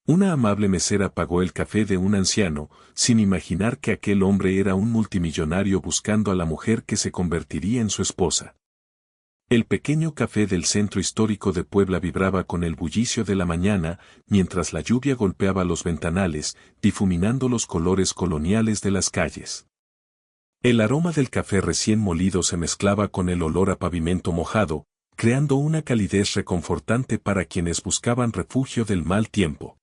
Una amable mesera pagó el café de un anciano, sin imaginar que aquel hombre era un multimillonario buscando a la mujer que se convertiría en su esposa. El pequeño café del centro histórico de Puebla vibraba con el bullicio de la mañana, mientras la lluvia golpeaba los ventanales, difuminando los colores coloniales de las calles. El aroma del café recién molido se mezclaba con el olor a pavimento mojado, creando una calidez reconfortante para quienes buscaban refugio del mal tiempo.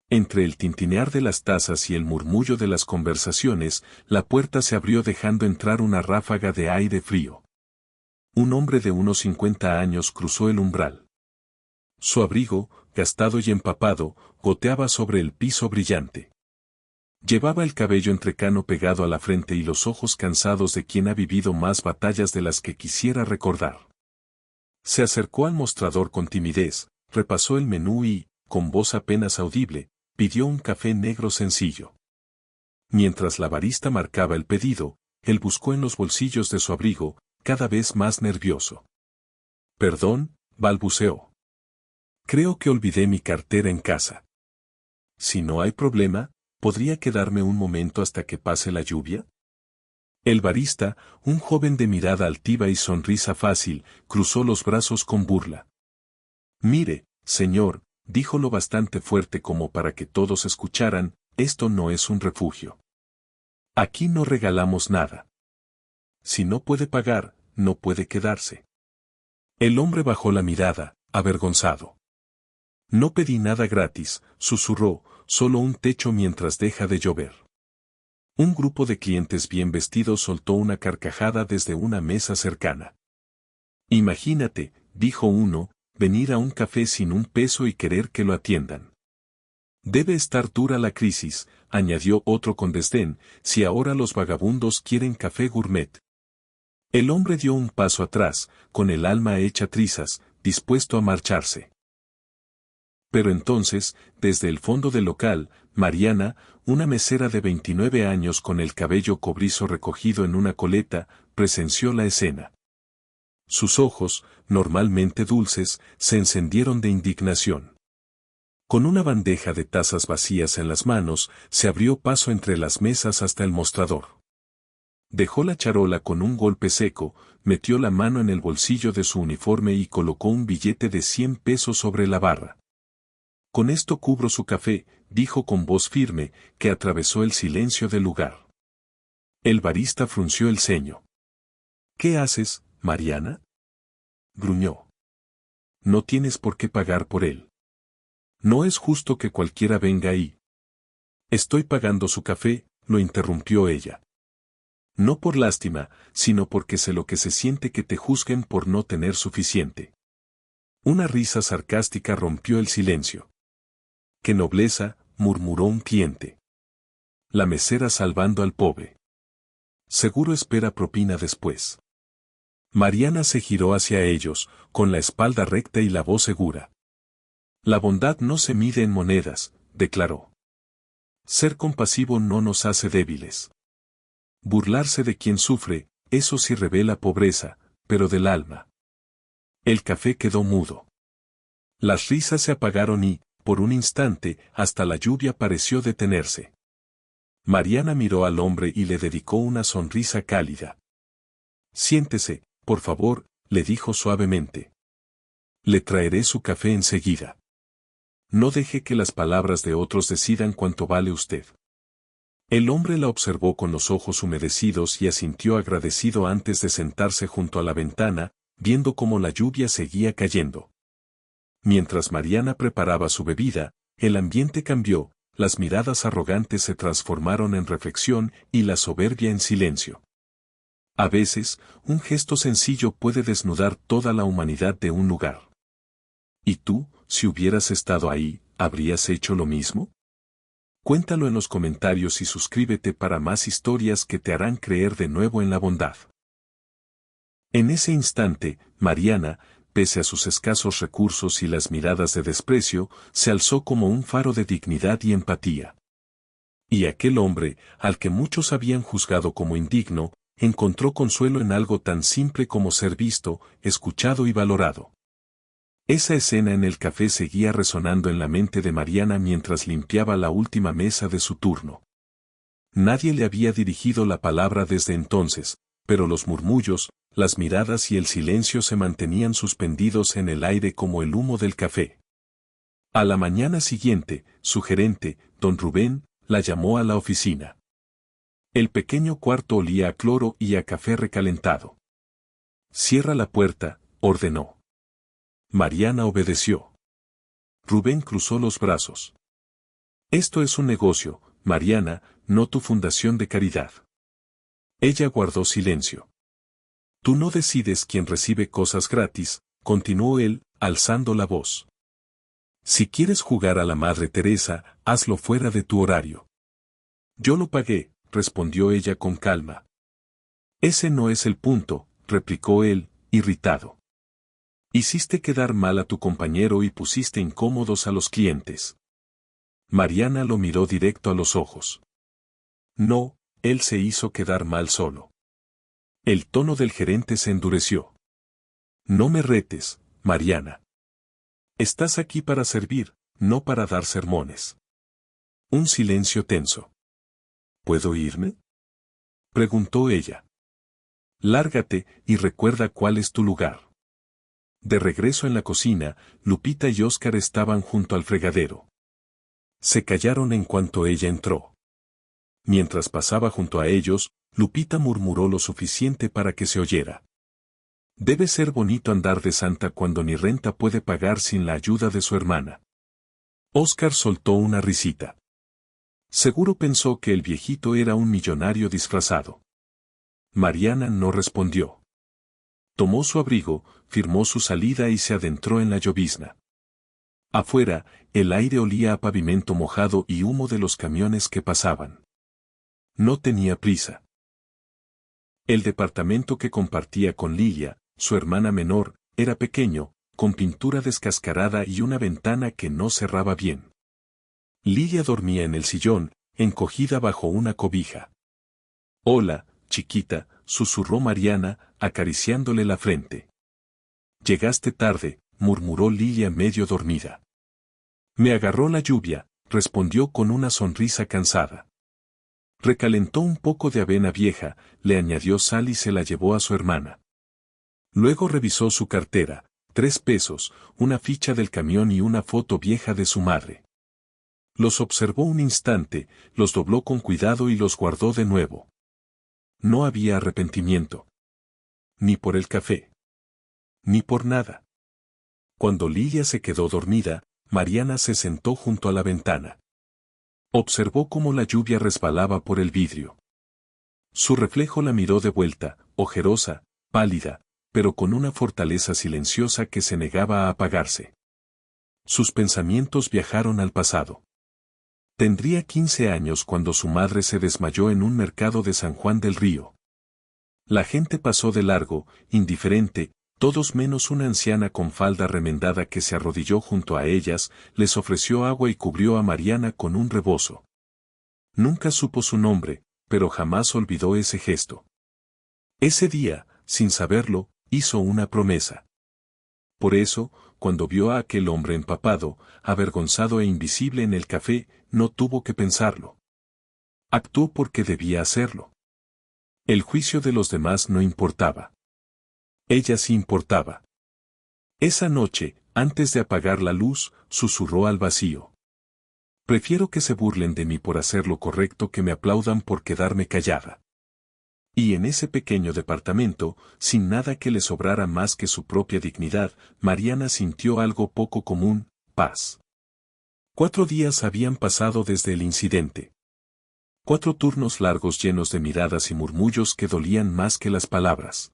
Entre el tintinear de las tazas y el murmullo de las conversaciones, la puerta se abrió dejando entrar una ráfaga de aire frío. Un hombre de unos 50 años cruzó el umbral. Su abrigo, gastado y empapado, goteaba sobre el piso brillante. Llevaba el cabello entrecano pegado a la frente y los ojos cansados de quien ha vivido más batallas de las que quisiera recordar. Se acercó al mostrador con timidez, repasó el menú y, con voz apenas audible, pidió un café negro sencillo. Mientras la barista marcaba el pedido, él buscó en los bolsillos de su abrigo, cada vez más nervioso. «Perdón», balbuceó. «Creo que olvidé mi cartera en casa. Si no hay problema, ¿podría quedarme un momento hasta que pase la lluvia?» El barista, un joven de mirada altiva y sonrisa fácil, cruzó los brazos con burla. «Mire, señor», dijo lo bastante fuerte como para que todos escucharan, «esto no es un refugio. Aquí no regalamos nada. Si no puede pagar, no puede quedarse». El hombre bajó la mirada, avergonzado. «No pedí nada gratis», susurró, «solo un techo mientras deja de llover». Un grupo de clientes bien vestidos soltó una carcajada desde una mesa cercana. «Imagínate», dijo uno, «venir a un café sin un peso y querer que lo atiendan». «Debe estar dura la crisis», añadió otro con desdén, «si ahora los vagabundos quieren café gourmet». El hombre dio un paso atrás, con el alma hecha trizas, dispuesto a marcharse. Pero entonces, desde el fondo del local, Mariana, una mesera de 29 años con el cabello cobrizo recogido en una coleta, presenció la escena. Sus ojos, normalmente dulces, se encendieron de indignación. Con una bandeja de tazas vacías en las manos, se abrió paso entre las mesas hasta el mostrador. Dejó la charola con un golpe seco, metió la mano en el bolsillo de su uniforme y colocó un billete de 100 pesos sobre la barra. «Con esto cubro su café», dijo con voz firme, que atravesó el silencio del lugar. El barista frunció el ceño. «¿Qué haces, Mariana?», gruñó. «No tienes por qué pagar por él. No es justo que cualquiera venga ahí». «Estoy pagando su café», lo interrumpió ella. «No por lástima, sino porque sé lo que se siente que te juzguen por no tener suficiente». Una risa sarcástica rompió el silencio. «¡Qué nobleza!», murmuró un cliente. La mesera salvando al pobre. «Seguro espera propina después». Mariana se giró hacia ellos, con la espalda recta y la voz segura. «La bondad no se mide en monedas», declaró. «Ser compasivo no nos hace débiles. Burlarse de quien sufre, eso sí revela pobreza, pero del alma». El café quedó mudo. Las risas se apagaron y, por un instante, hasta la lluvia pareció detenerse. Mariana miró al hombre y le dedicó una sonrisa cálida. «Siéntese, por favor», le dijo suavemente. «Le traeré su café enseguida. No deje que las palabras de otros decidan cuánto vale usted». El hombre la observó con los ojos humedecidos y asintió agradecido antes de sentarse junto a la ventana, viendo cómo la lluvia seguía cayendo. Mientras Mariana preparaba su bebida, el ambiente cambió, las miradas arrogantes se transformaron en reflexión y la soberbia en silencio. A veces, un gesto sencillo puede desnudar toda la humanidad de un lugar. ¿Y tú, si hubieras estado ahí, habrías hecho lo mismo? Cuéntalo en los comentarios y suscríbete para más historias que te harán creer de nuevo en la bondad. En ese instante, Mariana, pese a sus escasos recursos y las miradas de desprecio, se alzó como un faro de dignidad y empatía. Y aquel hombre, al que muchos habían juzgado como indigno, encontró consuelo en algo tan simple como ser visto, escuchado y valorado. Esa escena en el café seguía resonando en la mente de Mariana mientras limpiaba la última mesa de su turno. Nadie le había dirigido la palabra desde entonces, pero los murmullos, las miradas y el silencio se mantenían suspendidos en el aire como el humo del café. A la mañana siguiente, su gerente, don Rubén, la llamó a la oficina. El pequeño cuarto olía a cloro y a café recalentado. «Cierra la puerta», ordenó. Mariana obedeció. Rubén cruzó los brazos. «Esto es un negocio, Mariana, no tu fundación de caridad». Ella guardó silencio. «Tú no decides quién recibe cosas gratis», continuó él, alzando la voz. «Si quieres jugar a la Madre Teresa, hazlo fuera de tu horario». «Yo lo pagué», respondió ella con calma. «Ese no es el punto», replicó él, irritado. «Hiciste quedar mal a tu compañero y pusiste incómodos a los clientes». Mariana lo miró directo a los ojos. «No, él se hizo quedar mal solo». El tono del gerente se endureció. «No me retes, Mariana. Estás aquí para servir, no para dar sermones». Un silencio tenso. «¿Puedo irme?», preguntó ella. «Lárgate y recuerda cuál es tu lugar». De regreso en la cocina, Lupita y Óscar estaban junto al fregadero. Se callaron en cuanto ella entró. Mientras pasaba junto a ellos, Lupita murmuró lo suficiente para que se oyera. «Debe ser bonito andar de santa cuando ni renta puede pagar sin la ayuda de su hermana». Óscar soltó una risita. Seguro pensó que el viejito era un millonario disfrazado. Mariana no respondió. Tomó su abrigo, firmó su salida y se adentró en la llovizna. Afuera, el aire olía a pavimento mojado y humo de los camiones que pasaban. No tenía prisa. El departamento que compartía con Lilia, su hermana menor, era pequeño, con pintura descascarada y una ventana que no cerraba bien. Lilia dormía en el sillón, encogida bajo una cobija. «Hola, chiquita», susurró Mariana, acariciándole la frente. «Llegaste tarde», murmuró Lilia medio dormida. «Me agarró la lluvia», respondió con una sonrisa cansada. Recalentó un poco de avena vieja, le añadió sal y se la llevó a su hermana. Luego revisó su cartera, 3 pesos, una ficha del camión y una foto vieja de su madre. Los observó un instante, los dobló con cuidado y los guardó de nuevo. No había arrepentimiento. Ni por el café. Ni por nada. Cuando Lilia se quedó dormida, Mariana se sentó junto a la ventana. Observó cómo la lluvia resbalaba por el vidrio. Su reflejo la miró de vuelta, ojerosa, pálida, pero con una fortaleza silenciosa que se negaba a apagarse. Sus pensamientos viajaron al pasado. Tendría 15 años cuando su madre se desmayó en un mercado de San Juan del Río. La gente pasó de largo, indiferente, todos menos una anciana con falda remendada que se arrodilló junto a ellas, les ofreció agua y cubrió a Mariana con un rebozo. Nunca supo su nombre, pero jamás olvidó ese gesto. Ese día, sin saberlo, hizo una promesa. Por eso, cuando vio a aquel hombre empapado, avergonzado e invisible en el café, no tuvo que pensarlo. Actuó porque debía hacerlo. El juicio de los demás no importaba. Ella sí importaba. Esa noche, antes de apagar la luz, susurró al vacío. «Prefiero que se burlen de mí por hacer lo correcto que me aplaudan por quedarme callada». Y en ese pequeño departamento, sin nada que le sobrara más que su propia dignidad, Mariana sintió algo poco común, paz. 4 días habían pasado desde el incidente. 4 turnos largos llenos de miradas y murmullos que dolían más que las palabras.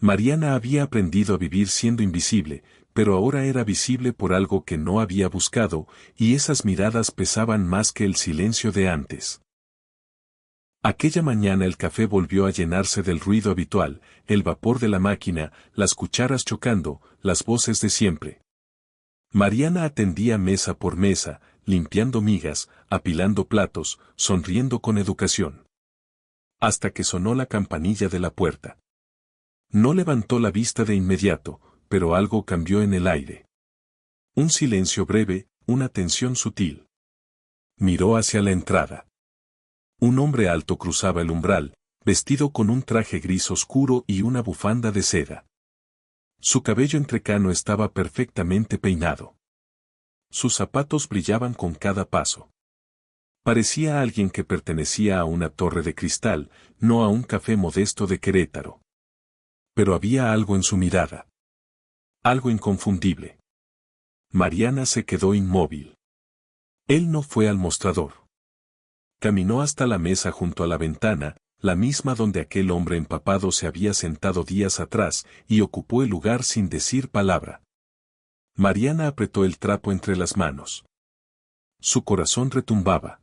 Mariana había aprendido a vivir siendo invisible, pero ahora era visible por algo que no había buscado, y esas miradas pesaban más que el silencio de antes. Aquella mañana el café volvió a llenarse del ruido habitual, el vapor de la máquina, las cucharas chocando, las voces de siempre. Mariana atendía mesa por mesa, limpiando migas, apilando platos, sonriendo con educación. Hasta que sonó la campanilla de la puerta. No levantó la vista de inmediato, pero algo cambió en el aire. Un silencio breve, una tensión sutil. Miró hacia la entrada. Un hombre alto cruzaba el umbral, vestido con un traje gris oscuro y una bufanda de seda. Su cabello entrecano estaba perfectamente peinado. Sus zapatos brillaban con cada paso. Parecía alguien que pertenecía a una torre de cristal, no a un café modesto de Querétaro. Pero había algo en su mirada. Algo inconfundible. Mariana se quedó inmóvil. Él no fue al mostrador. Caminó hasta la mesa junto a la ventana, la misma donde aquel hombre empapado se había sentado días atrás, y ocupó el lugar sin decir palabra. Mariana apretó el trapo entre las manos. Su corazón retumbaba.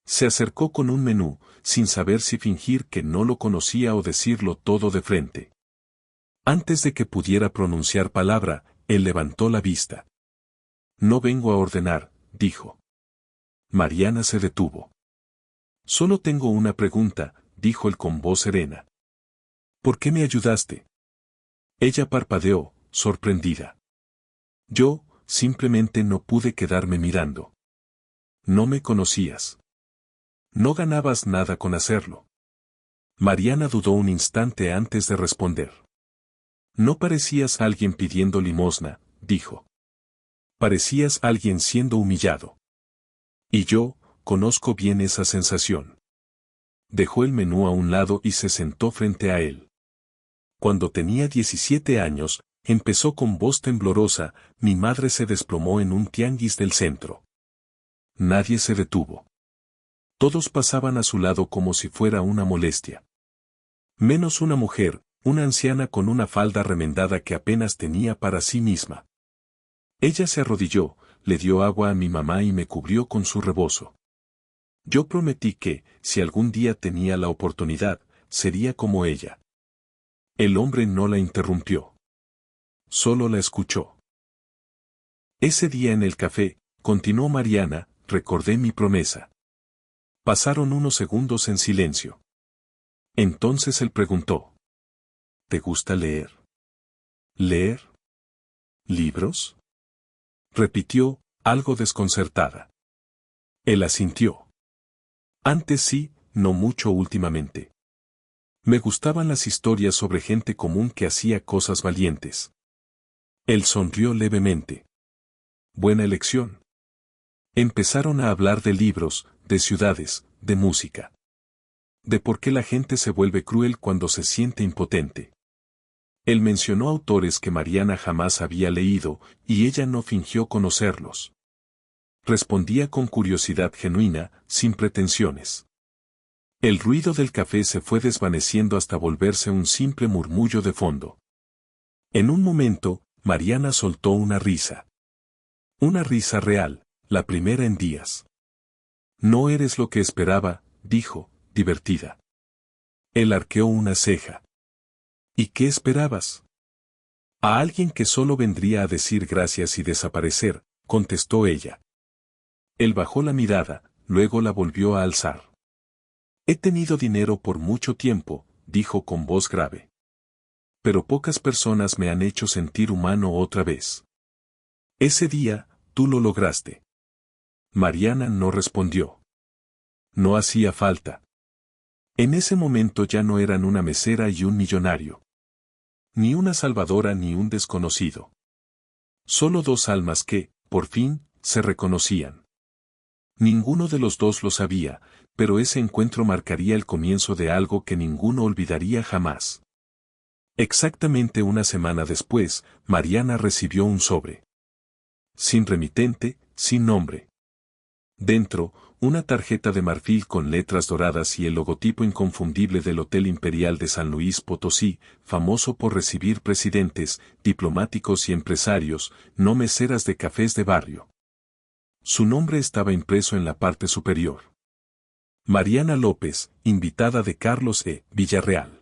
Se acercó con un menú, sin saber si fingir que no lo conocía o decirlo todo de frente. Antes de que pudiera pronunciar palabra, él levantó la vista. No vengo a ordenar, dijo. Mariana se detuvo. Solo tengo una pregunta, dijo él con voz serena. ¿Por qué me ayudaste? Ella parpadeó, sorprendida. Yo, simplemente no pude quedarme mirando. No me conocías. No ganabas nada con hacerlo. Mariana dudó un instante antes de responder. No parecías alguien pidiendo limosna, dijo. Parecías alguien siendo humillado. Y yo, conozco bien esa sensación. Dejó el menú a un lado y se sentó frente a él. Cuando tenía 17 años, empezó con voz temblorosa, mi madre se desplomó en un tianguis del centro. Nadie se detuvo. Todos pasaban a su lado como si fuera una molestia. Menos una mujer, una anciana con una falda remendada que apenas tenía para sí misma. Ella se arrodilló, le dio agua a mi mamá y me cubrió con su rebozo. Yo prometí que, si algún día tenía la oportunidad, sería como ella. El hombre no la interrumpió. Solo la escuchó. Ese día en el café, continuó Mariana, recordé mi promesa. Pasaron unos segundos en silencio. Entonces él preguntó. ¿Te gusta leer? ¿Leer? ¿Libros? Repitió, algo desconcertada. Él asintió. Antes sí, no mucho últimamente. Me gustaban las historias sobre gente común que hacía cosas valientes. Él sonrió levemente. Buena elección. Empezaron a hablar de libros, de ciudades, de música. De por qué la gente se vuelve cruel cuando se siente impotente. Él mencionó autores que Mariana jamás había leído, y ella no fingió conocerlos. Respondía con curiosidad genuina, sin pretensiones. El ruido del café se fue desvaneciendo hasta volverse un simple murmullo de fondo. En un momento, Mariana soltó una risa. Una risa real, la primera en días. No eres lo que esperaba, dijo, divertida. Él arqueó una ceja. ¿Y qué esperabas? A alguien que solo vendría a decir gracias y desaparecer, contestó ella. Él bajó la mirada, luego la volvió a alzar. He tenido dinero por mucho tiempo, dijo con voz grave. Pero pocas personas me han hecho sentir humano otra vez. Ese día, tú lo lograste. Mariana no respondió. No hacía falta. En ese momento ya no eran una mesera y un millonario. Ni una salvadora ni un desconocido. Solo dos almas que, por fin, se reconocían. Ninguno de los dos lo sabía, pero ese encuentro marcaría el comienzo de algo que ninguno olvidaría jamás. Exactamente una semana después, Mariana recibió un sobre. Sin remitente, sin nombre. Dentro, una tarjeta de marfil con letras doradas y el logotipo inconfundible del Hotel Imperial de San Luis Potosí, famoso por recibir presidentes, diplomáticos y empresarios, no meseras de cafés de barrio. Su nombre estaba impreso en la parte superior. Mariana López, invitada de Carlos E. Villarreal.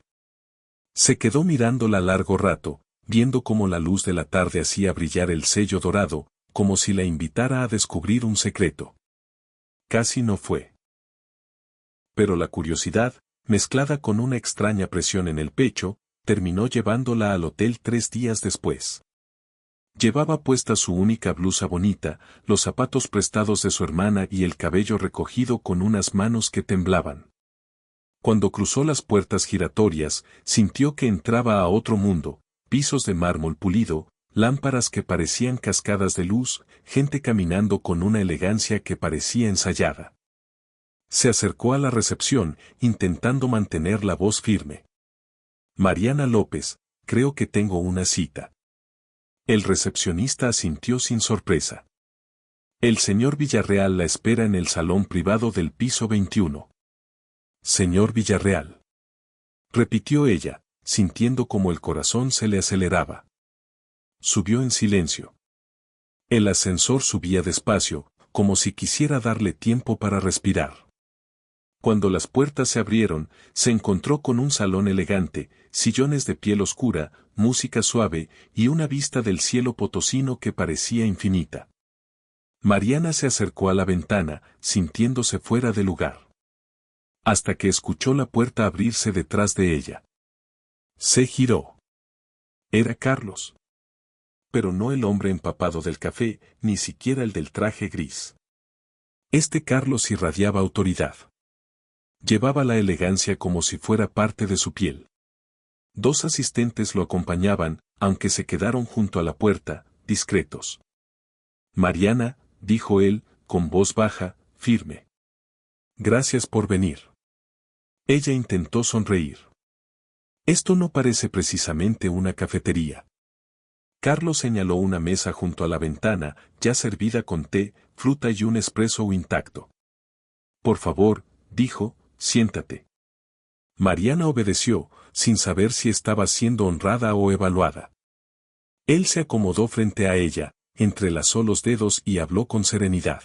Se quedó mirándola largo rato, viendo cómo la luz de la tarde hacía brillar el sello dorado, como si la invitara a descubrir un secreto. Casi no fue. Pero la curiosidad, mezclada con una extraña presión en el pecho, terminó llevándola al hotel 3 días después. Llevaba puesta su única blusa bonita, los zapatos prestados de su hermana y el cabello recogido con unas manos que temblaban. Cuando cruzó las puertas giratorias, sintió que entraba a otro mundo, pisos de mármol pulido, lámparas que parecían cascadas de luz, gente caminando con una elegancia que parecía ensayada. Se acercó a la recepción, intentando mantener la voz firme. Mariana López, creo que tengo una cita. El recepcionista asintió sin sorpresa. El señor Villarreal la espera en el salón privado del piso 21. Señor Villarreal. Repitió ella, sintiendo como el corazón se le aceleraba. Subió en silencio. El ascensor subía despacio, como si quisiera darle tiempo para respirar. Cuando las puertas se abrieron, se encontró con un salón elegante, sillones de piel oscura, música suave y una vista del cielo potosino que parecía infinita. Mariana se acercó a la ventana, sintiéndose fuera de lugar. Hasta que escuchó la puerta abrirse detrás de ella. Se giró. Era Carlos. Pero no el hombre empapado del café, ni siquiera el del traje gris. Este Carlos irradiaba autoridad. Llevaba la elegancia como si fuera parte de su piel. 2 asistentes lo acompañaban, aunque se quedaron junto a la puerta, discretos. Mariana, dijo él, con voz baja, firme. Gracias por venir. Ella intentó sonreír. Esto no parece precisamente una cafetería. Carlos señaló una mesa junto a la ventana, ya servida con té, fruta y un espresso intacto. Por favor, dijo, siéntate. Mariana obedeció, sin saber si estaba siendo honrada o evaluada. Él se acomodó frente a ella, entrelazó los dedos y habló con serenidad.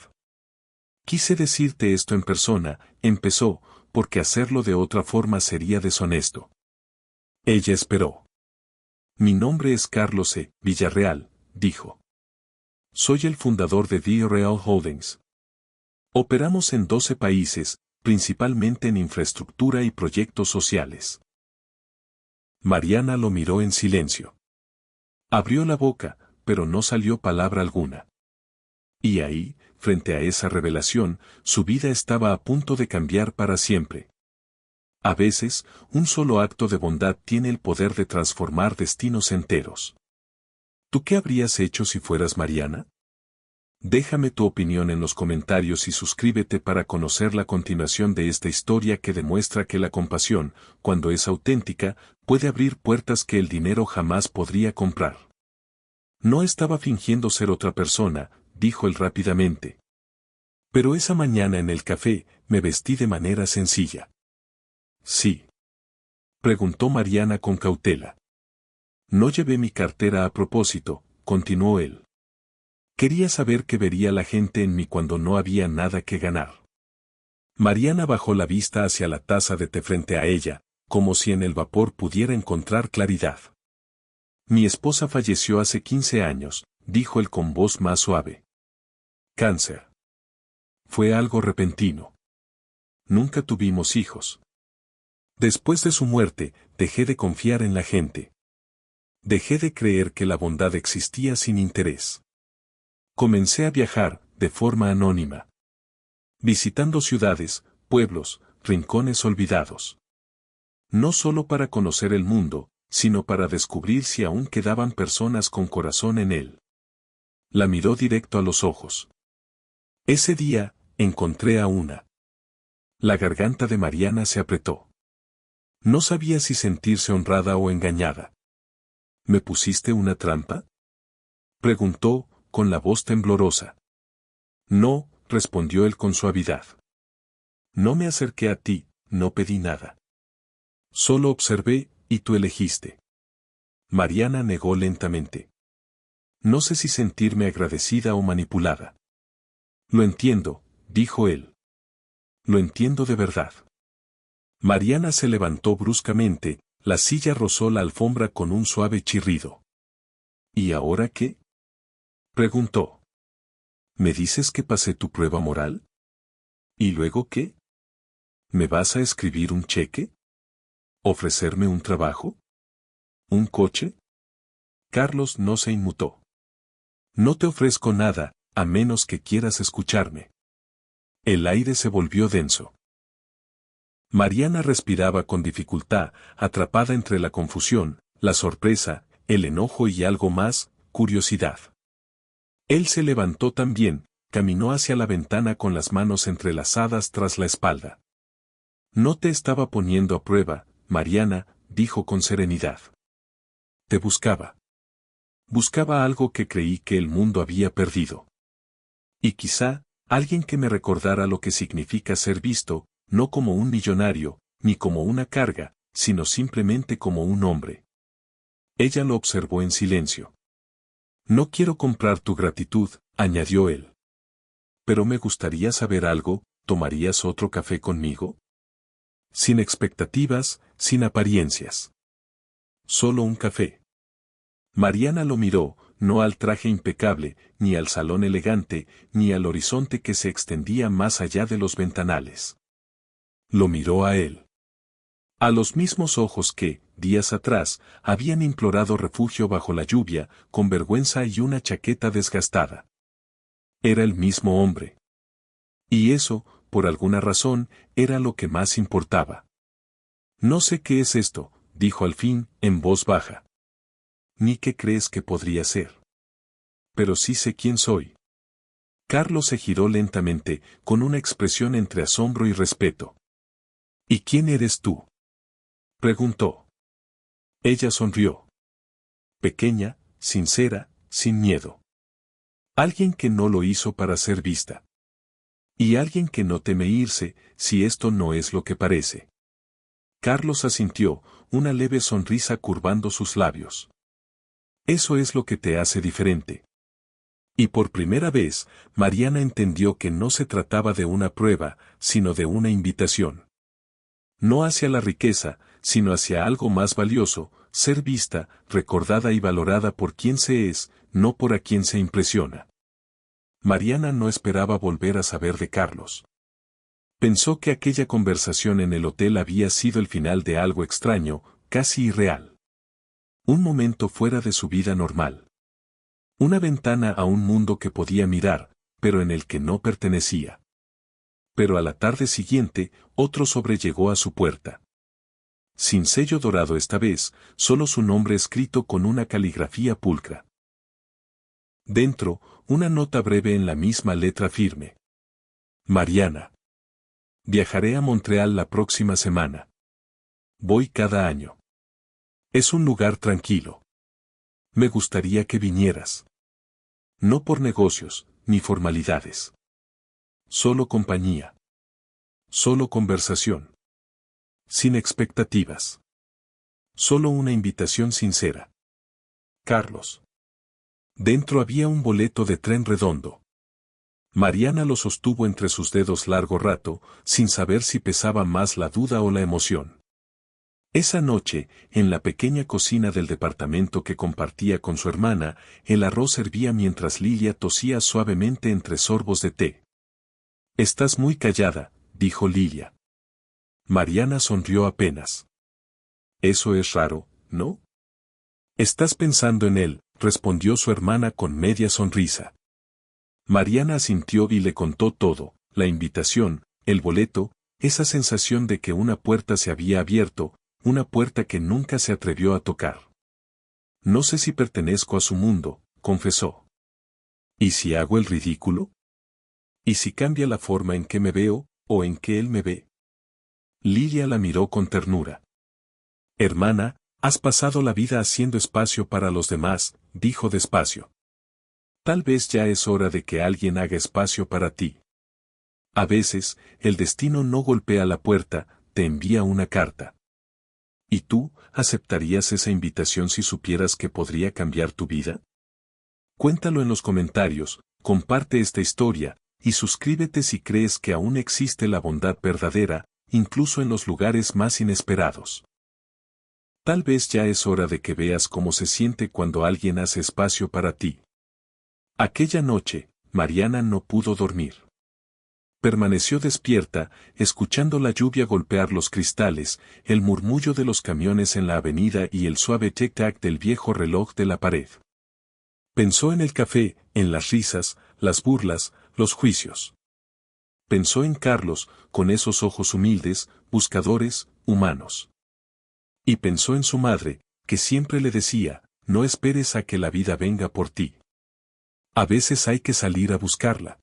Quise decirte esto en persona, empezó, porque hacerlo de otra forma sería deshonesto. Ella esperó. Mi nombre es Carlos E. Villarreal, dijo. Soy el fundador de The Real Holdings. Operamos en 12 países, principalmente en infraestructura y proyectos sociales. Mariana lo miró en silencio. Abrió la boca, pero no salió palabra alguna. Y ahí, frente a esa revelación, su vida estaba a punto de cambiar para siempre. A veces, un solo acto de bondad tiene el poder de transformar destinos enteros. ¿Tú qué habrías hecho si fueras Mariana? Déjame tu opinión en los comentarios y suscríbete para conocer la continuación de esta historia que demuestra que la compasión, cuando es auténtica, puede abrir puertas que el dinero jamás podría comprar. No estaba fingiendo ser otra persona, dijo él rápidamente. Pero esa mañana en el café, me vestí de manera sencilla. Sí. Preguntó Mariana con cautela. No llevé mi cartera a propósito, continuó él. Quería saber qué vería la gente en mí cuando no había nada que ganar. Mariana bajó la vista hacia la taza de té frente a ella, como si en el vapor pudiera encontrar claridad. Mi esposa falleció hace 15 años, dijo él con voz más suave. Cáncer. Fue algo repentino. Nunca tuvimos hijos. Después de su muerte, dejé de confiar en la gente. Dejé de creer que la bondad existía sin interés. Comencé a viajar, de forma anónima. Visitando ciudades, pueblos, rincones olvidados. No solo para conocer el mundo, sino para descubrir si aún quedaban personas con corazón en él. La miró directo a los ojos. Ese día, encontré a una. La garganta de Mariana se apretó. No sabía si sentirse honrada o engañada. ¿Me pusiste una trampa? Preguntó, con la voz temblorosa. No, respondió él con suavidad. No me acerqué a ti, no pedí nada. Solo observé, y tú elegiste. Mariana negó lentamente. No sé si sentirme agradecida o manipulada. Lo entiendo, dijo él. Lo entiendo de verdad. Mariana se levantó bruscamente, la silla rozó la alfombra con un suave chirrido. ¿Y ahora qué? Preguntó. ¿Me dices que pasé tu prueba moral? ¿Y luego qué? ¿Me vas a escribir un cheque? ¿Ofrecerme un trabajo? ¿Un coche? Carlos no se inmutó. No te ofrezco nada, a menos que quieras escucharme. El aire se volvió denso. Mariana respiraba con dificultad, atrapada entre la confusión, la sorpresa, el enojo y algo más, curiosidad. Él se levantó también, caminó hacia la ventana con las manos entrelazadas tras la espalda. No te estaba poniendo a prueba, Mariana, dijo con serenidad. Te buscaba. Buscaba algo que creí que el mundo había perdido. Y quizá, alguien que me recordara lo que significa ser visto, no como un millonario, ni como una carga, sino simplemente como un hombre. Ella lo observó en silencio. No quiero comprar tu gratitud, añadió él. Pero me gustaría saber algo, ¿tomarías otro café conmigo? Sin expectativas, sin apariencias. Solo un café. Mariana lo miró, no al traje impecable, ni al salón elegante, ni al horizonte que se extendía más allá de los ventanales. Lo miró a él. A los mismos ojos que, días atrás, habían implorado refugio bajo la lluvia, con vergüenza y una chaqueta desgastada. Era el mismo hombre. Y eso, por alguna razón, era lo que más importaba. No sé qué es esto, dijo al fin, en voz baja. Ni qué crees que podría ser. Pero sí sé quién soy. Carlos se giró lentamente, con una expresión entre asombro y respeto. ¿Y quién eres tú? Preguntó. Ella sonrió. Pequeña, sincera, sin miedo. Alguien que no lo hizo para ser vista. Y alguien que no teme irse, si esto no es lo que parece. Carlos asintió, una leve sonrisa curvando sus labios. Eso es lo que te hace diferente. Y por primera vez, Mariana entendió que no se trataba de una prueba, sino de una invitación. No hacia la riqueza, sino hacia algo más valioso, ser vista, recordada y valorada por quien se es, no por a quien se impresiona. Mariana no esperaba volver a saber de Carlos. Pensó que aquella conversación en el hotel había sido el final de algo extraño, casi irreal. Un momento fuera de su vida normal. Una ventana a un mundo que podía mirar, pero en el que no pertenecía. Pero a la tarde siguiente, otro sobre llegó a su puerta. Sin sello dorado esta vez, solo su nombre escrito con una caligrafía pulcra. Dentro, una nota breve en la misma letra firme. Mariana. Viajaré a Montreal la próxima semana. Voy cada año. Es un lugar tranquilo. Me gustaría que vinieras. No por negocios, ni formalidades. Solo compañía. Solo conversación. Sin expectativas. Solo una invitación sincera. Carlos. Dentro había un boleto de tren redondo. Mariana lo sostuvo entre sus dedos largo rato, sin saber si pesaba más la duda o la emoción. Esa noche, en la pequeña cocina del departamento que compartía con su hermana, el arroz hervía mientras Lilia tosía suavemente entre sorbos de té. Estás muy callada, dijo Lilia. Mariana sonrió apenas. Eso es raro, ¿no? Estás pensando en él, respondió su hermana con media sonrisa. Mariana asintió y le contó todo, la invitación, el boleto, esa sensación de que una puerta se había abierto, una puerta que nunca se atrevió a tocar. No sé si pertenezco a su mundo, confesó. ¿Y si hago el ridículo? ¿Y si cambia la forma en que me veo, o en que él me ve? Lilia la miró con ternura. Hermana, has pasado la vida haciendo espacio para los demás, dijo despacio. Tal vez ya es hora de que alguien haga espacio para ti. A veces, el destino no golpea la puerta, te envía una carta. ¿Y tú, aceptarías esa invitación si supieras que podría cambiar tu vida? Cuéntalo en los comentarios, comparte esta historia, y suscríbete si crees que aún existe la bondad verdadera, incluso en los lugares más inesperados. Tal vez ya es hora de que veas cómo se siente cuando alguien hace espacio para ti. Aquella noche, Mariana no pudo dormir. Permaneció despierta, escuchando la lluvia golpear los cristales, el murmullo de los camiones en la avenida y el suave tic-tac del viejo reloj de la pared. Pensó en el café, en las risas, las burlas, los juicios. Pensó en Carlos, con esos ojos humildes, buscadores, humanos. Y pensó en su madre, que siempre le decía, no esperes a que la vida venga por ti. A veces hay que salir a buscarla.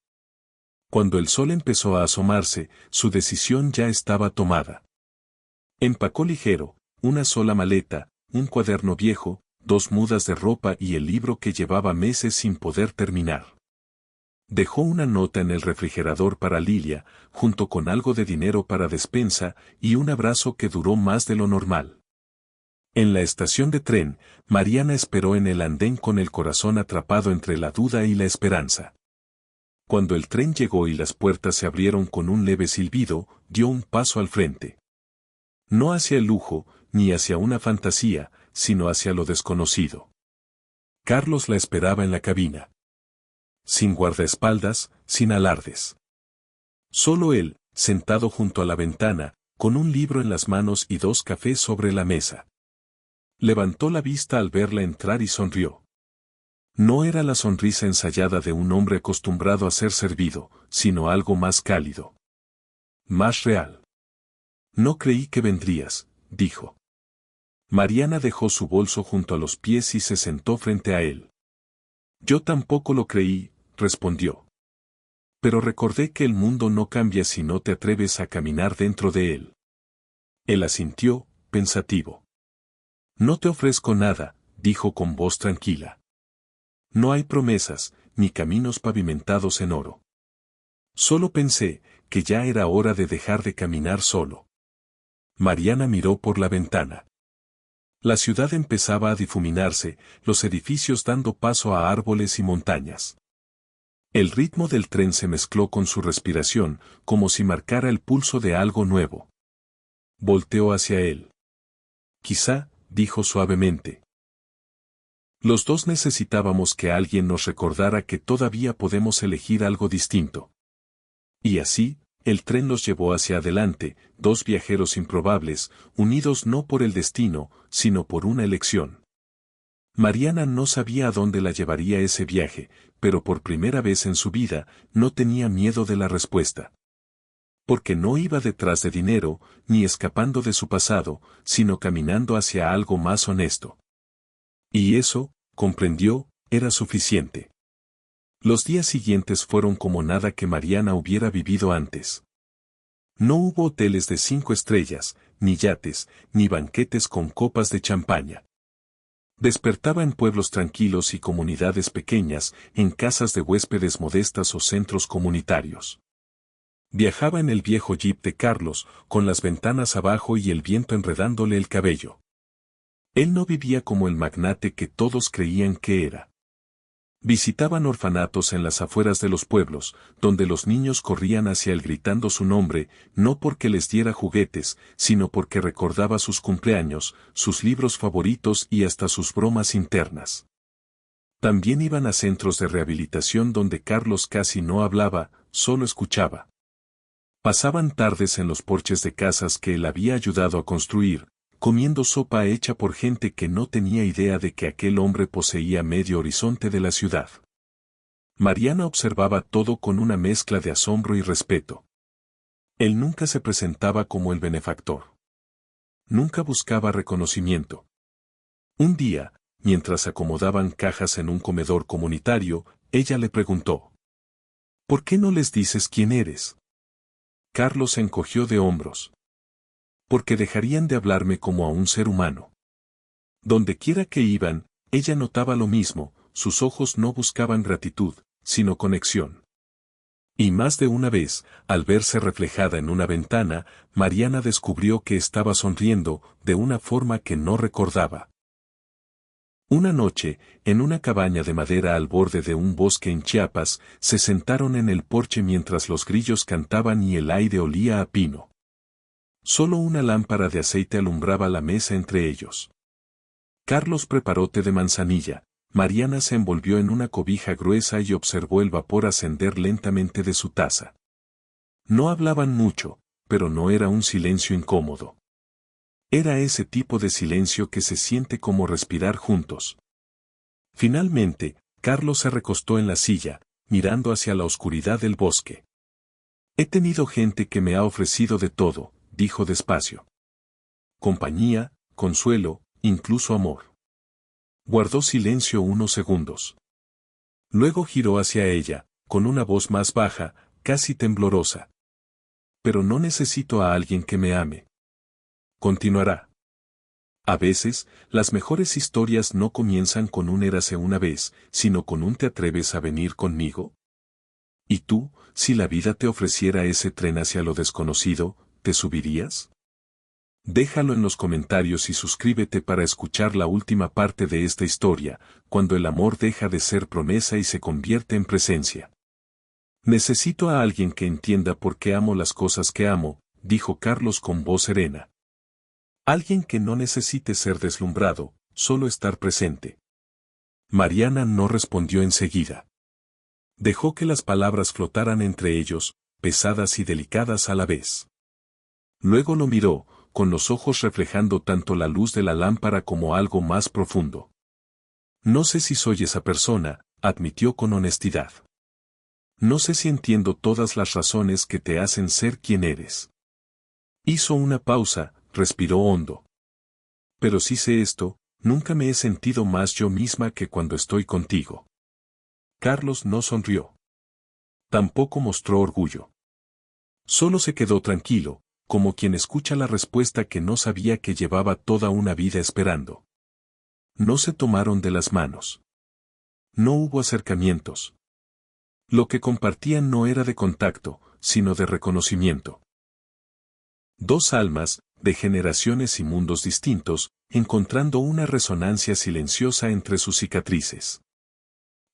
Cuando el sol empezó a asomarse, su decisión ya estaba tomada. Empacó ligero, una sola maleta, un cuaderno viejo, 2 mudas de ropa y el libro que llevaba meses sin poder terminar. Dejó una nota en el refrigerador para Lilia, junto con algo de dinero para despensa y un abrazo que duró más de lo normal. En la estación de tren, Mariana esperó en el andén con el corazón atrapado entre la duda y la esperanza. Cuando el tren llegó y las puertas se abrieron con un leve silbido, dio un paso al frente. No hacia el lujo, ni hacia una fantasía, sino hacia lo desconocido. Carlos la esperaba en la cabina. Sin guardaespaldas, sin alardes. Solo él, sentado junto a la ventana, con un libro en las manos y 2 cafés sobre la mesa. Levantó la vista al verla entrar y sonrió. No era la sonrisa ensayada de un hombre acostumbrado a ser servido, sino algo más cálido. Más real. No creí que vendrías, dijo. Mariana dejó su bolso junto a los pies y se sentó frente a él. Yo tampoco lo creí, respondió. Pero recordé que el mundo no cambia si no te atreves a caminar dentro de él. Él asintió, pensativo. No te ofrezco nada, dijo con voz tranquila. No hay promesas, ni caminos pavimentados en oro. Solo pensé que ya era hora de dejar de caminar solo. Mariana miró por la ventana. La ciudad empezaba a difuminarse, los edificios dando paso a árboles y montañas. El ritmo del tren se mezcló con su respiración, como si marcara el pulso de algo nuevo. Volteó hacia él. Quizá, dijo suavemente. Los dos necesitábamos que alguien nos recordara que todavía podemos elegir algo distinto. Y así, el tren los llevó hacia adelante, 2 viajeros improbables, unidos no por el destino, sino por una elección. Mariana no sabía a dónde la llevaría ese viaje, pero por primera vez en su vida, no tenía miedo de la respuesta. Porque no iba detrás de dinero, ni escapando de su pasado, sino caminando hacia algo más honesto. Y eso, comprendió, era suficiente. Los días siguientes fueron como nada que Mariana hubiera vivido antes. No hubo hoteles de 5 estrellas, ni yates, ni banquetes con copas de champaña. Despertaba en pueblos tranquilos y comunidades pequeñas, en casas de huéspedes modestas o centros comunitarios. Viajaba en el viejo jeep de Carlos, con las ventanas abajo y el viento enredándole el cabello. Él no vivía como el magnate que todos creían que era. Visitaban orfanatos en las afueras de los pueblos, donde los niños corrían hacia él gritando su nombre, no porque les diera juguetes, sino porque recordaba sus cumpleaños, sus libros favoritos y hasta sus bromas internas. También iban a centros de rehabilitación donde Carlos casi no hablaba, solo escuchaba. Pasaban tardes en los porches de casas que él había ayudado a construir, comiendo sopa hecha por gente que no tenía idea de que aquel hombre poseía medio horizonte de la ciudad. Mariana observaba todo con una mezcla de asombro y respeto. Él nunca se presentaba como el benefactor. Nunca buscaba reconocimiento. Un día, mientras acomodaban cajas en un comedor comunitario, ella le preguntó: ¿por qué no les dices quién eres? Carlos se encogió de hombros. Porque dejarían de hablarme como a un ser humano. Donde quiera que iban, ella notaba lo mismo, sus ojos no buscaban gratitud, sino conexión. Y más de una vez, al verse reflejada en una ventana, Mariana descubrió que estaba sonriendo, de una forma que no recordaba. Una noche, en una cabaña de madera al borde de un bosque en Chiapas, se sentaron en el porche mientras los grillos cantaban y el aire olía a pino. Solo una lámpara de aceite alumbraba la mesa entre ellos. Carlos preparó té de manzanilla, Mariana se envolvió en una cobija gruesa y observó el vapor ascender lentamente de su taza. No hablaban mucho, pero no era un silencio incómodo. Era ese tipo de silencio que se siente como respirar juntos. Finalmente, Carlos se recostó en la silla, mirando hacia la oscuridad del bosque. He tenido gente que me ha ofrecido de todo, dijo despacio. Compañía, consuelo, incluso amor. Guardó silencio unos segundos. Luego giró hacia ella, con una voz más baja, casi temblorosa. Pero no necesito a alguien que me ame. Continuará. A veces, las mejores historias no comienzan con un érase una vez, sino con un ¿te atreves a venir conmigo? ¿Y tú, si la vida te ofreciera ese tren hacia lo desconocido, te subirías? Déjalo en los comentarios y suscríbete para escuchar la última parte de esta historia, cuando el amor deja de ser promesa y se convierte en presencia. Necesito a alguien que entienda por qué amo las cosas que amo, dijo Carlos con voz serena. Alguien que no necesite ser deslumbrado, solo estar presente. Mariana no respondió enseguida. Dejó que las palabras flotaran entre ellos, pesadas y delicadas a la vez. Luego lo miró, con los ojos reflejando tanto la luz de la lámpara como algo más profundo. No sé si soy esa persona, admitió con honestidad. No sé si entiendo todas las razones que te hacen ser quien eres. Hizo una pausa, respiró hondo. Pero sí sé esto, nunca me he sentido más yo misma que cuando estoy contigo. Carlos no sonrió. Tampoco mostró orgullo. Solo se quedó tranquilo, como quien escucha la respuesta que no sabía que llevaba toda una vida esperando. No se tomaron de las manos. No hubo acercamientos. Lo que compartían no era de contacto, sino de reconocimiento. Dos almas, de generaciones y mundos distintos, encontrando una resonancia silenciosa entre sus cicatrices.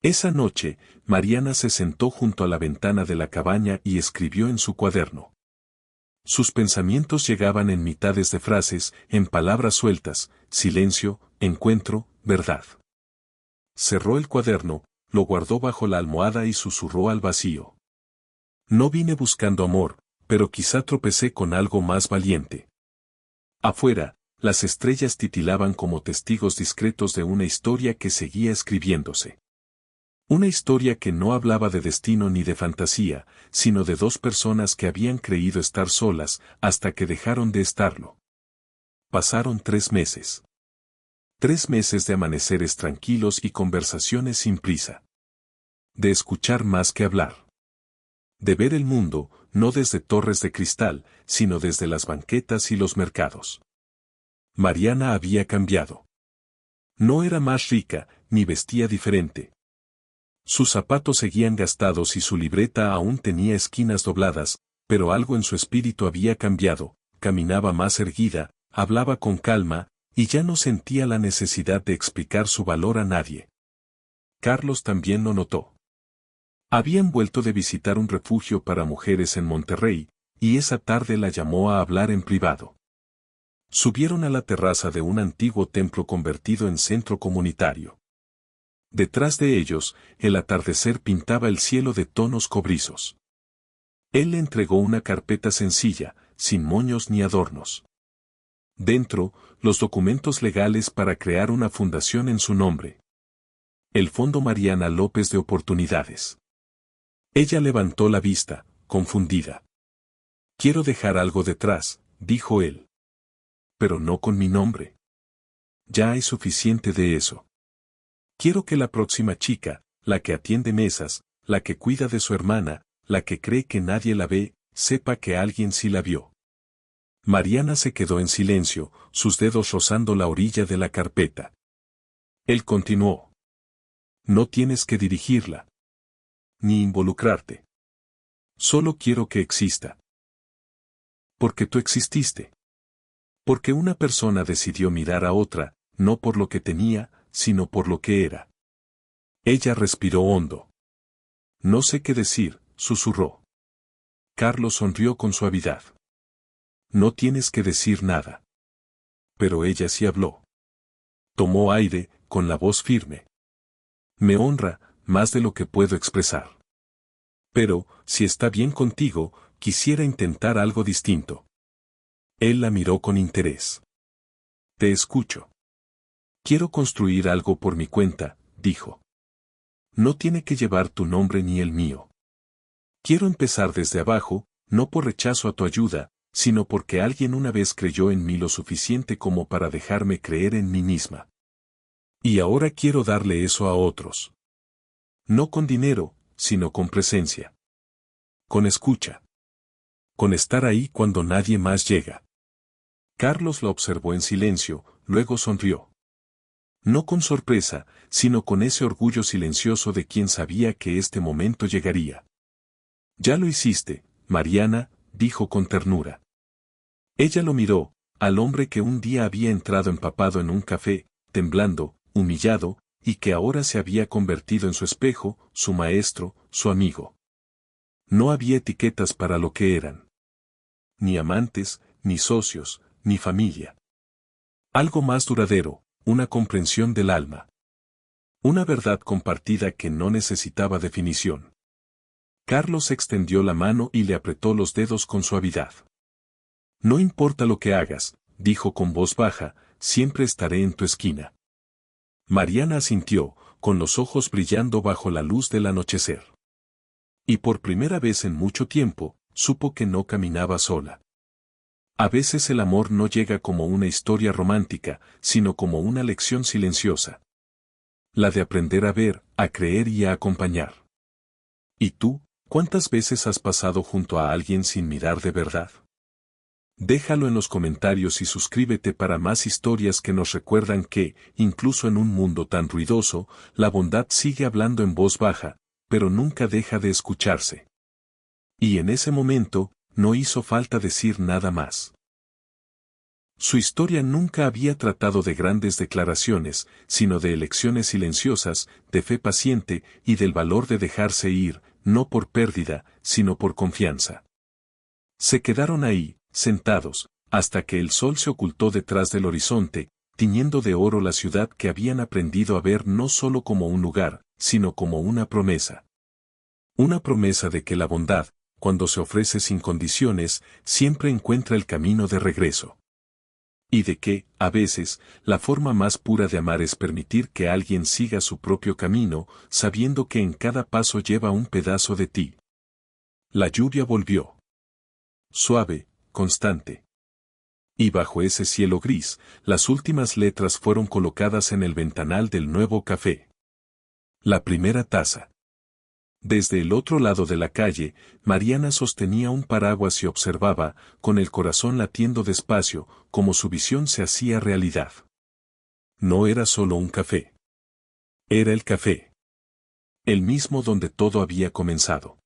Esa noche, Mariana se sentó junto a la ventana de la cabaña y escribió en su cuaderno. Sus pensamientos llegaban en mitades de frases, en palabras sueltas, silencio, encuentro, verdad. Cerró el cuaderno, lo guardó bajo la almohada y susurró al vacío. No vine buscando amor, pero quizá tropecé con algo más valiente. Afuera, las estrellas titilaban como testigos discretos de una historia que seguía escribiéndose. Una historia que no hablaba de destino ni de fantasía, sino de dos personas que habían creído estar solas hasta que dejaron de estarlo. Pasaron 3 meses. 3 meses de amaneceres tranquilos y conversaciones sin prisa. De escuchar más que hablar. De ver el mundo, no desde torres de cristal, sino desde las banquetas y los mercados. Mariana había cambiado. No era más rica, ni vestía diferente. Sus zapatos seguían gastados y su libreta aún tenía esquinas dobladas, pero algo en su espíritu había cambiado, caminaba más erguida, hablaba con calma, y ya no sentía la necesidad de explicar su valor a nadie. Carlos también lo notó. Habían vuelto de visitar un refugio para mujeres en Monterrey, y esa tarde la llamó a hablar en privado. Subieron a la terraza de un antiguo templo convertido en centro comunitario. Detrás de ellos, el atardecer pintaba el cielo de tonos cobrizos. Él le entregó una carpeta sencilla, sin moños ni adornos. Dentro, los documentos legales para crear una fundación en su nombre. El Fondo Mariana López de Oportunidades. Ella levantó la vista, confundida. Quiero dejar algo detrás, dijo él. Pero no con mi nombre. Ya hay suficiente de eso. Quiero que la próxima chica, la que atiende mesas, la que cuida de su hermana, la que cree que nadie la ve, sepa que alguien sí la vio. Mariana se quedó en silencio, sus dedos rozando la orilla de la carpeta. Él continuó. No tienes que dirigirla. Ni involucrarte. Solo quiero que exista. Porque tú exististe. Porque una persona decidió mirar a otra, no por lo que tenía, sino por lo que era. Ella respiró hondo. No sé qué decir, susurró. Carlos sonrió con suavidad. No tienes que decir nada. Pero ella sí habló. Tomó aire, con la voz firme. Me honra, más de lo que puedo expresar. Pero, si está bien contigo, quisiera intentar algo distinto. Él la miró con interés. Te escucho. Quiero construir algo por mi cuenta, dijo. No tiene que llevar tu nombre ni el mío. Quiero empezar desde abajo, no por rechazo a tu ayuda, sino porque alguien una vez creyó en mí lo suficiente como para dejarme creer en mí misma. Y ahora quiero darle eso a otros. No con dinero, sino con presencia. Con escucha. Con estar ahí cuando nadie más llega. Carlos la observó en silencio, luego sonrió. No con sorpresa, sino con ese orgullo silencioso de quien sabía que este momento llegaría. Ya lo hiciste, Mariana, dijo con ternura. Ella lo miró, al hombre que un día había entrado empapado en un café, temblando, humillado, y que ahora se había convertido en su espejo, su maestro, su amigo. No había etiquetas para lo que eran. Ni amantes, ni socios, ni familia. Algo más duradero, una comprensión del alma. Una verdad compartida que no necesitaba definición. Carlos extendió la mano y le apretó los dedos con suavidad. No importa lo que hagas, dijo con voz baja, siempre estaré en tu esquina. Mariana asintió, con los ojos brillando bajo la luz del anochecer. Y por primera vez en mucho tiempo, supo que no caminaba sola. A veces el amor no llega como una historia romántica, sino como una lección silenciosa. La de aprender a ver, a creer y a acompañar. ¿Y tú, cuántas veces has pasado junto a alguien sin mirar de verdad? Déjalo en los comentarios y suscríbete para más historias que nos recuerdan que, incluso en un mundo tan ruidoso, la bondad sigue hablando en voz baja, pero nunca deja de escucharse. Y en ese momento, no hizo falta decir nada más. Su historia nunca había tratado de grandes declaraciones, sino de elecciones silenciosas, de fe paciente y del valor de dejarse ir, no por pérdida, sino por confianza. Se quedaron ahí, sentados, hasta que el sol se ocultó detrás del horizonte, tiñendo de oro la ciudad que habían aprendido a ver no solo como un lugar, sino como una promesa. Una promesa de que la bondad, cuando se ofrece sin condiciones, siempre encuentra el camino de regreso. Y de que, a veces, la forma más pura de amar es permitir que alguien siga su propio camino, sabiendo que en cada paso lleva un pedazo de ti. La lluvia volvió. Suave, constante. Y bajo ese cielo gris, las últimas letras fueron colocadas en el ventanal del nuevo café. La primera taza. Desde el otro lado de la calle, Mariana sostenía un paraguas y observaba, con el corazón latiendo despacio, cómo su visión se hacía realidad. No era solo un café. Era el café. El mismo donde todo había comenzado.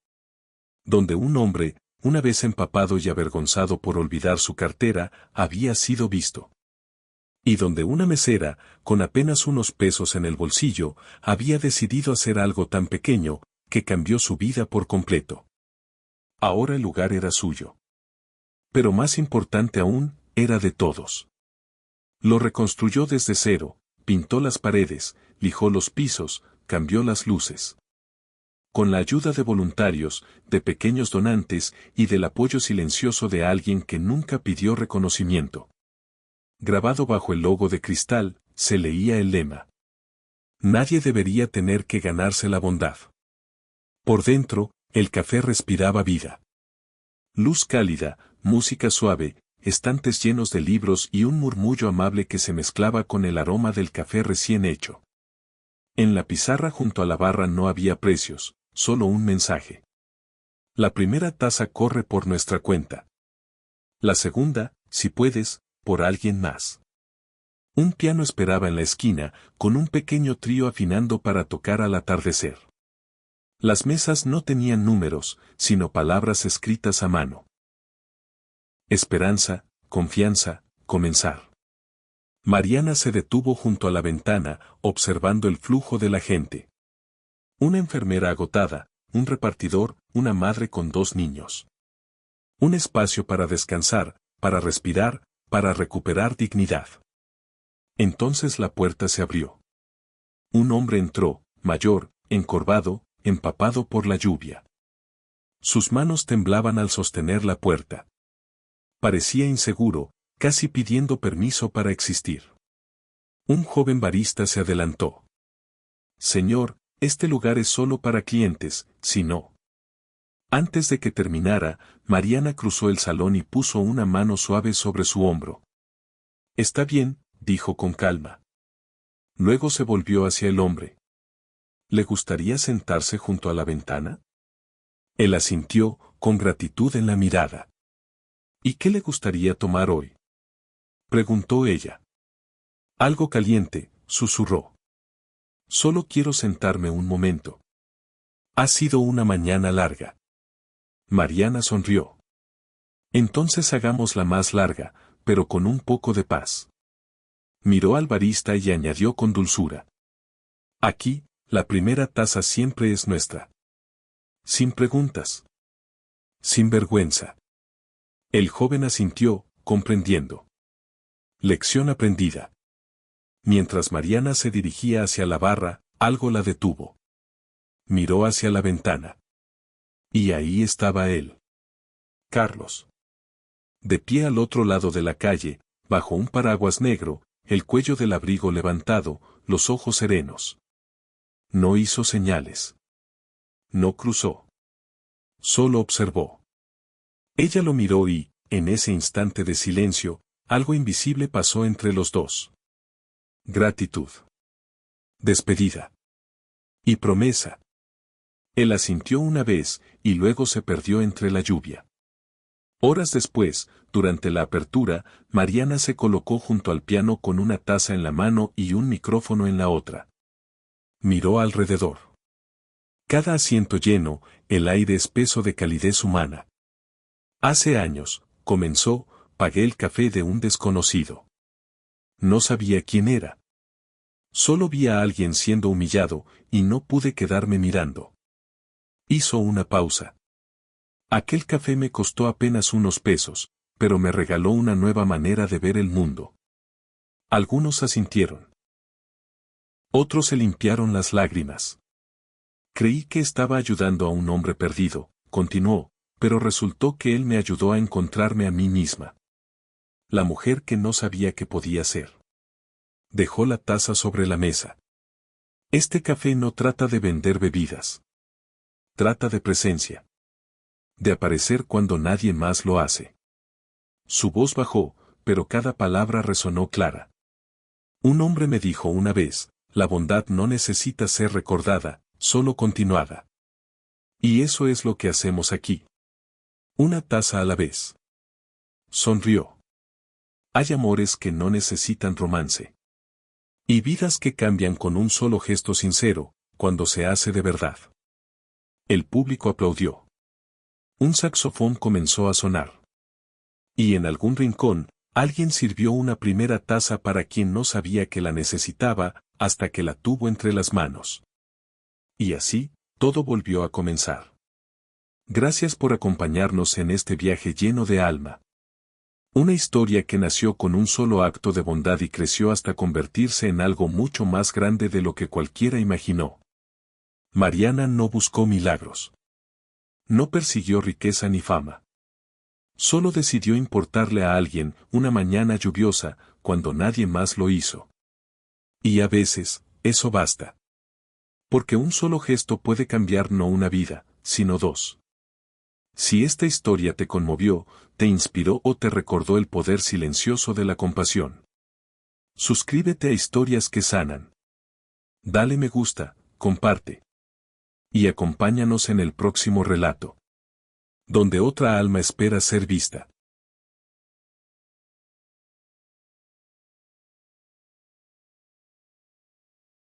Donde un hombre, una vez empapado y avergonzado por olvidar su cartera, había sido visto. Y donde una mesera, con apenas unos pesos en el bolsillo, había decidido hacer algo tan pequeño, que cambió su vida por completo. Ahora el lugar era suyo. Pero más importante aún, era de todos. Lo reconstruyó desde cero, pintó las paredes, lijó los pisos, cambió las luces. Con la ayuda de voluntarios, de pequeños donantes y del apoyo silencioso de alguien que nunca pidió reconocimiento. Grabado bajo el logo de cristal, se leía el lema. Nadie debería tener que ganarse la bondad. Por dentro, el café respiraba vida. Luz cálida, música suave, estantes llenos de libros y un murmullo amable que se mezclaba con el aroma del café recién hecho. En la pizarra junto a la barra no había precios, solo un mensaje. La primera taza corre por nuestra cuenta. La segunda, si puedes, por alguien más. Un piano esperaba en la esquina, con un pequeño trío afinando para tocar al atardecer. Las mesas no tenían números, sino palabras escritas a mano. Esperanza, confianza, comenzar. Mariana se detuvo junto a la ventana, observando el flujo de la gente. Una enfermera agotada, un repartidor, una madre con 2 niños. Un espacio para descansar, para respirar, para recuperar dignidad. Entonces la puerta se abrió. Un hombre entró, mayor, encorvado, empapado por la lluvia. Sus manos temblaban al sostener la puerta. Parecía inseguro, casi pidiendo permiso para existir. Un joven barista se adelantó. Señor, este lugar es solo para clientes, si no. Antes de que terminara, Mariana cruzó el salón y puso una mano suave sobre su hombro. Está bien, dijo con calma. Luego se volvió hacia el hombre. ¿Le gustaría sentarse junto a la ventana? Él asintió, con gratitud en la mirada. ¿Y qué le gustaría tomar hoy?, preguntó ella. Algo caliente, susurró. Solo quiero sentarme un momento. Ha sido una mañana larga. Mariana sonrió. Entonces hagámosla más larga, pero con un poco de paz. Miró al barista y añadió con dulzura. Aquí, la primera taza siempre es nuestra. Sin preguntas. Sin vergüenza. El joven asintió, comprendiendo. Lección aprendida. Mientras Mariana se dirigía hacia la barra, algo la detuvo. Miró hacia la ventana. Y ahí estaba él. Carlos. De pie al otro lado de la calle, bajo un paraguas negro, el cuello del abrigo levantado, los ojos serenos. No hizo señales. No cruzó. Solo observó. Ella lo miró y, en ese instante de silencio, algo invisible pasó entre los dos. Gratitud. Despedida. Y promesa. Él asintió una vez, y luego se perdió entre la lluvia. Horas después, durante la apertura, Mariana se colocó junto al piano con una taza en la mano y un micrófono en la otra. Miró alrededor. Cada asiento lleno, el aire espeso de calidez humana. Hace años, comenzó, pagué el café de un desconocido. No sabía quién era. Solo vi a alguien siendo humillado, y no pude quedarme mirando. Hizo una pausa. Aquel café me costó apenas unos pesos, pero me regaló una nueva manera de ver el mundo. Algunos asintieron. Otros se limpiaron las lágrimas. Creí que estaba ayudando a un hombre perdido, continuó, pero resultó que él me ayudó a encontrarme a mí misma. La mujer que no sabía qué podía ser. Dejó la taza sobre la mesa. Este café no trata de vender bebidas. Trata de presencia. De aparecer cuando nadie más lo hace. Su voz bajó, pero cada palabra resonó clara. Un hombre me dijo una vez, la bondad no necesita ser recordada, solo continuada. Y eso es lo que hacemos aquí. Una taza a la vez. Sonrió. Hay amores que no necesitan romance. Y vidas que cambian con un solo gesto sincero, cuando se hace de verdad. El público aplaudió. Un saxofón comenzó a sonar. Y en algún rincón, alguien sirvió una primera taza para quien no sabía que la necesitaba, hasta que la tuvo entre las manos. Y así, todo volvió a comenzar. Gracias por acompañarnos en este viaje lleno de alma. Una historia que nació con un solo acto de bondad y creció hasta convertirse en algo mucho más grande de lo que cualquiera imaginó. Mariana no buscó milagros. No persiguió riqueza ni fama. Solo decidió importarle a alguien una mañana lluviosa, cuando nadie más lo hizo. Y a veces, eso basta. Porque un solo gesto puede cambiar no una vida, sino dos. Si esta historia te conmovió, te inspiró o te recordó el poder silencioso de la compasión. Suscríbete a Historias que Sanan. Dale me gusta, comparte. Y acompáñanos en el próximo relato. Donde otra alma espera ser vista.